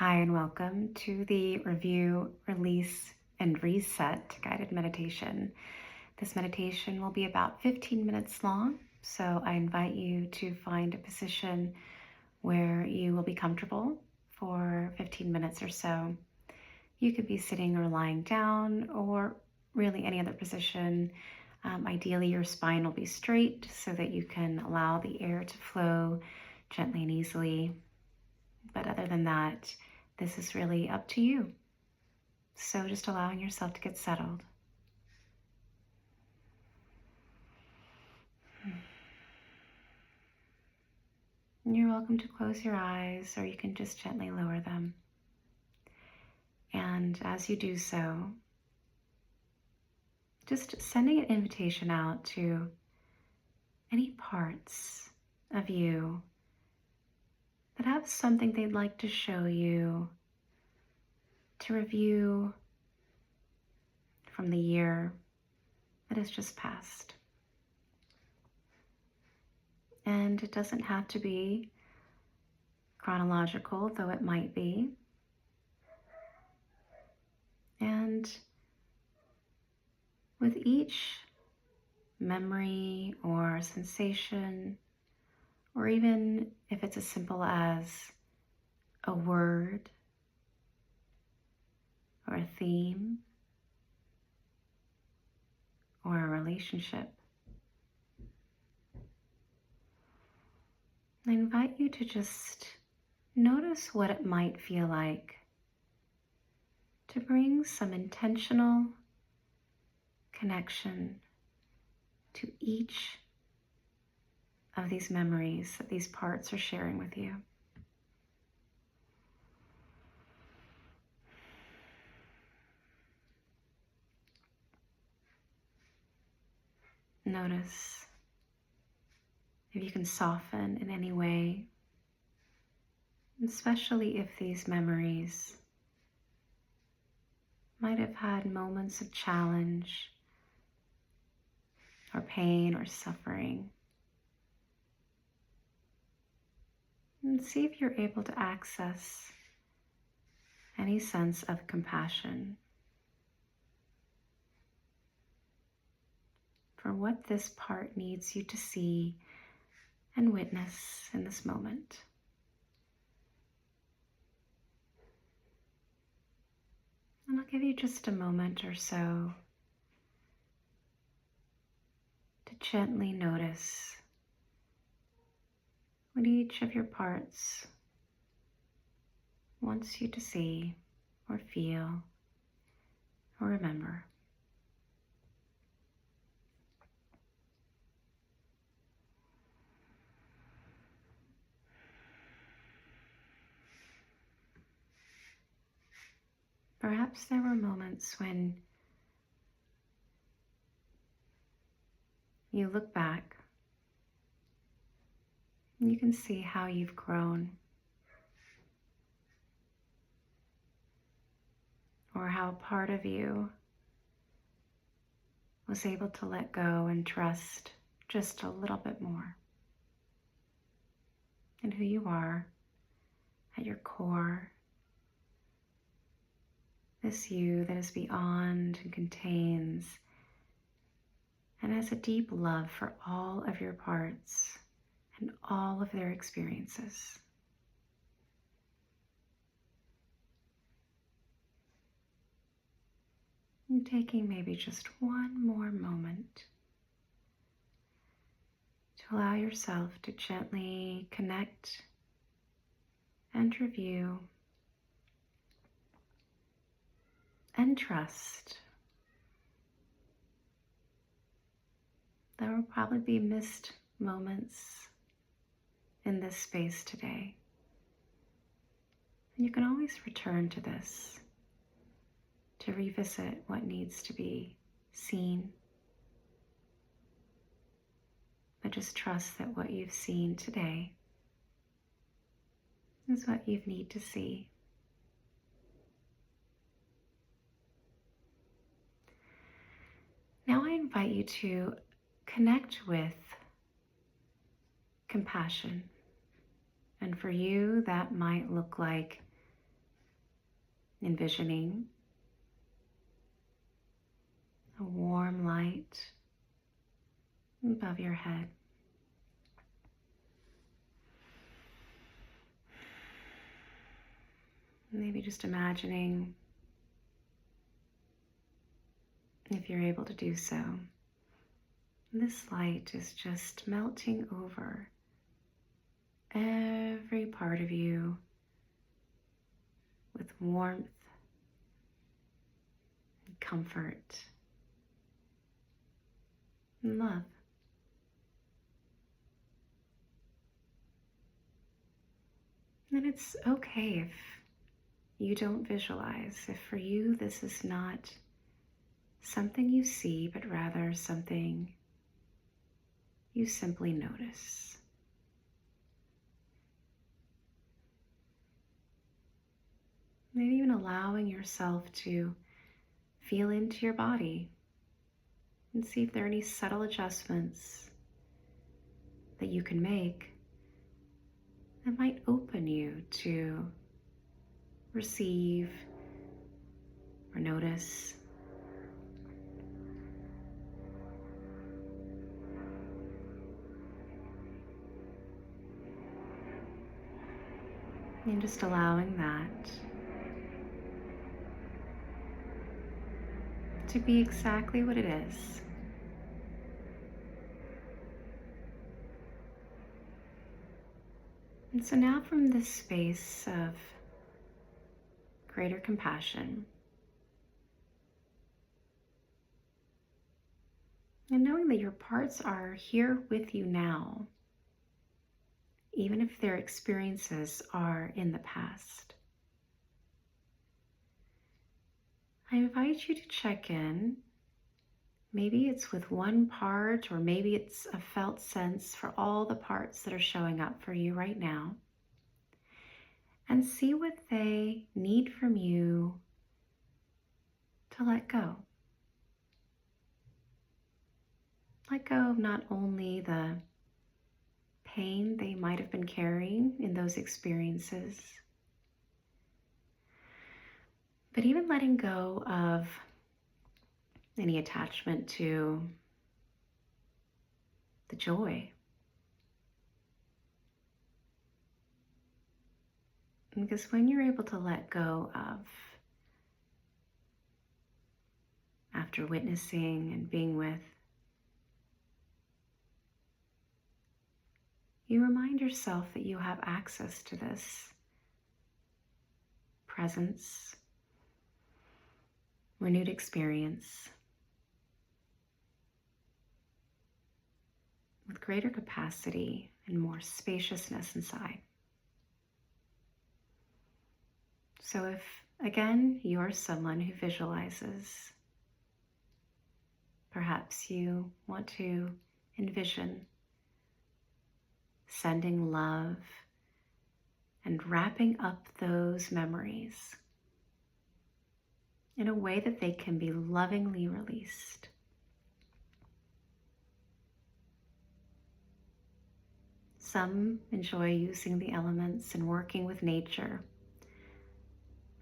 Hi, and welcome to the Review, Release, and Reset guided meditation. This meditation will be about 15 minutes long, so I invite you to find a position where you will be comfortable for 15 minutes or so. You could be sitting or lying down, or really any other position. Ideally, your spine will be straight so that you can allow the air to flow gently and easily. But other than that, this is really up to you. So just allowing yourself to get settled. You're welcome to close your eyes, or you can just gently lower them. And as you do so, just sending an invitation out to any parts of you that have something they'd like to show you, to review from the year that has just passed. And it doesn't have to be chronological, though it might be. And with each memory or sensation, or even if it's as simple as a word or a theme or a relationship, I invite you to just notice what it might feel like to bring some intentional connection to each of these memories that these parts are sharing with you. Notice if you can soften in any way, especially if these memories might have had moments of challenge or pain or suffering. And see if you're able to access any sense of compassion for what this part needs you to see and witness in this moment. And I'll give you just a moment or so to gently notice what each of your parts wants you to see or feel or remember. Perhaps there were moments when you look back and you can see how you've grown, or how part of you was able to let go and trust just a little bit more in who you are at your core. This you that is beyond and contains and has a deep love for all of your parts and all of their experiences. And taking maybe just one more moment to allow yourself to gently connect and review and trust. There will probably be missed moments in this space today. And you can always return to this to revisit what needs to be seen. But just trust that what you've seen today is what you need to see. Now I invite you to connect with compassion. And for you, that might look like envisioning a warm light above your head. Maybe just imagining, if you're able to do so, this light is just melting over every part of you with warmth and comfort and love. And it's okay if you don't visualize, if for you this is not something you see, but rather something you simply notice. Maybe even allowing yourself to feel into your body and see if there are any subtle adjustments that you can make that might open you to receive or notice. And just allowing that to be exactly what it is. And so now, from this space of greater compassion, and knowing that your parts are here with you now, even if their experiences are in the past, I invite you to check in. Maybe it's with one part, or maybe it's a felt sense for all the parts that are showing up for you right now, and see what they need from you to let go. Let go of not only the pain they might have been carrying in those experiences, but even letting go of any attachment to the joy. Because when you're able to let go of, after witnessing and being with, you remind yourself that you have access to this presence, renewed experience, with greater capacity and more spaciousness inside. So if, again, you're someone who visualizes, perhaps you want to envision sending love and wrapping up those memories in a way that they can be lovingly released. Some enjoy using the elements and working with nature,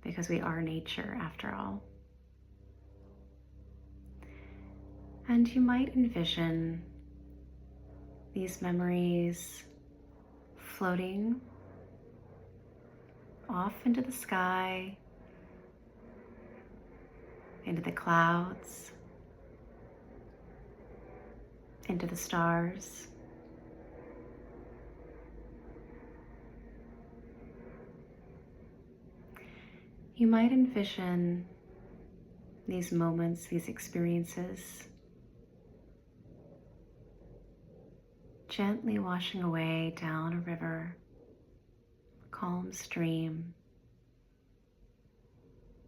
because we are nature after all. And you might envision these memories floating off into the sky, into the clouds, into the stars. You might envision these moments, these experiences, gently washing away down a river, a calm stream,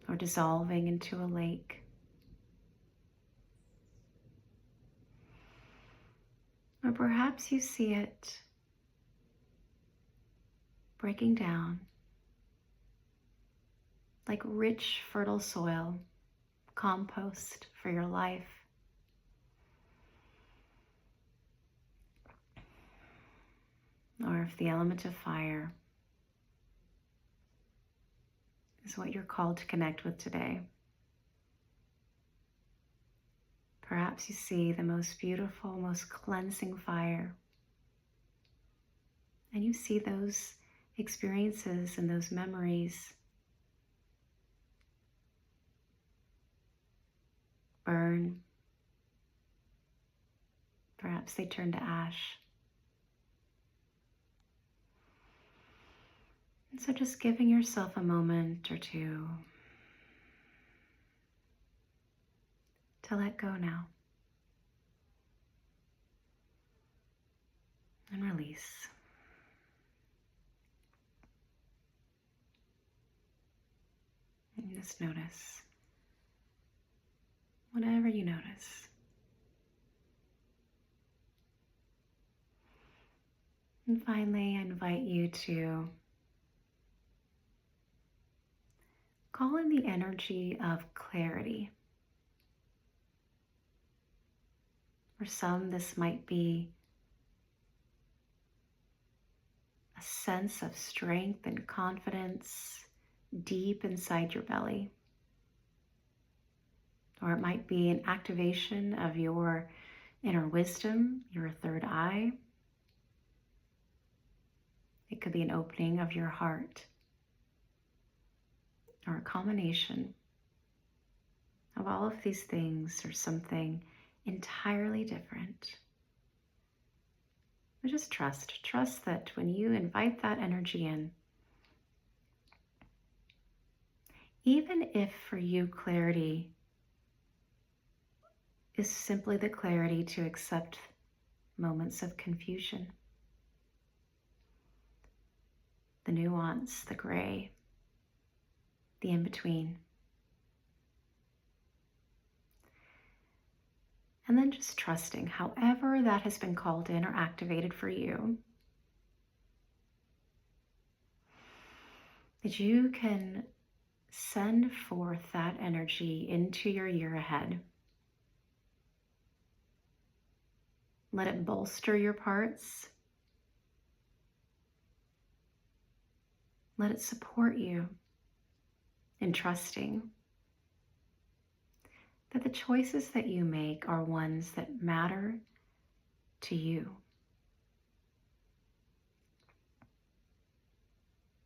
or dissolving into a lake. Or perhaps you see it breaking down like rich, fertile soil, compost for your life. Or if the element of fire is what you're called to connect with today. Perhaps you see the most beautiful, most cleansing fire, and you see those experiences and those memories burn. Perhaps they turn to ash. And so just giving yourself a moment or two to let go now and release. And just notice whatever you notice. And finally, I invite you to call in the energy of clarity. For some, this might be a sense of strength and confidence deep inside your belly. Or it might be an activation of your inner wisdom, your third eye. It could be an opening of your heart, or a combination of all of these things, or something entirely different. But just trust that when you invite that energy in, even if for you clarity is simply the clarity to accept moments of confusion, the nuance, the gray, the in-between. And then just trusting, however that has been called in or activated for you, that you can send forth that energy into your year ahead. Let it bolster your parts. Let it support you in trusting that the choices that you make are ones that matter to you.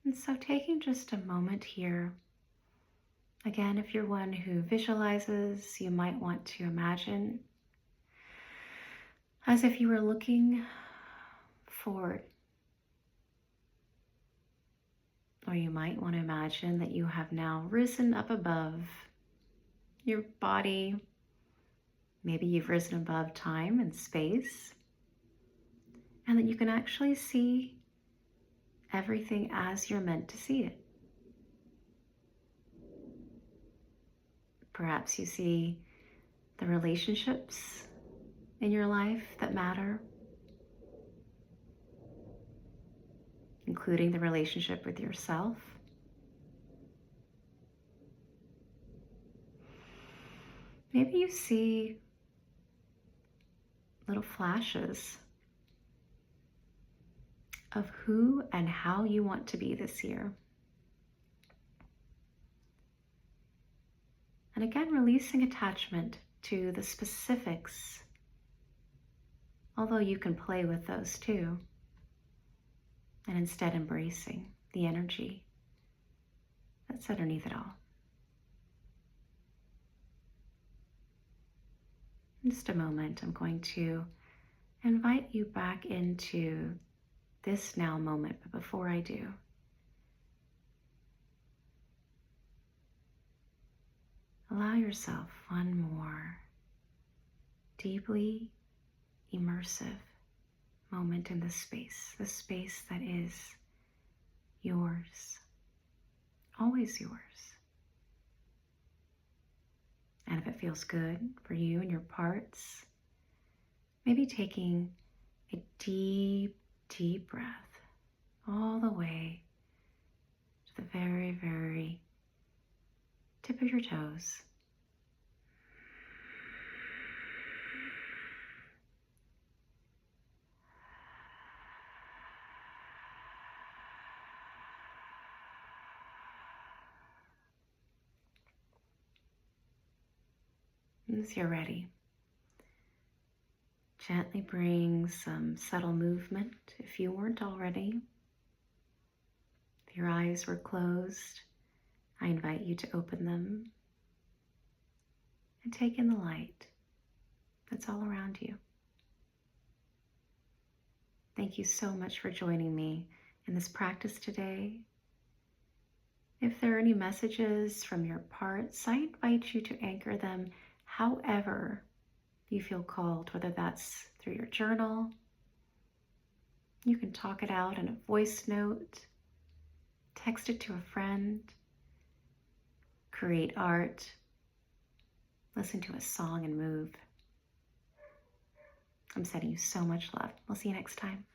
And so taking just a moment here, again, if you're one who visualizes, you might want to imagine as if you were looking forward. Or you might want to imagine that you have now risen up above your body. Maybe you've risen above time and space, and that you can actually see everything as you're meant to see it. Perhaps you see the relationships in your life that matter, including the relationship with yourself. Maybe you see little flashes of who and how you want to be this year. And again, releasing attachment to the specifics, although you can play with those too, and instead embracing the energy that's underneath it all. In just a moment, I'm going to invite you back into this now moment, but before I do, allow yourself one more deeply immersive moment in this space that is yours, always yours. And if it feels good for you and your parts, maybe taking a deep, deep breath all the way to the very, very tip of your toes. As you're ready, gently bring some subtle movement if you weren't already. If your eyes were closed, I invite you to open them and take in the light that's all around you. Thank you so much for joining me in this practice today. If there are any messages from your parts, I invite you to anchor them however you feel called, whether that's through your journal. You can talk it out in a voice note, text it to a friend, create art, listen to a song and move. I'm sending you so much love. We'll see you next time.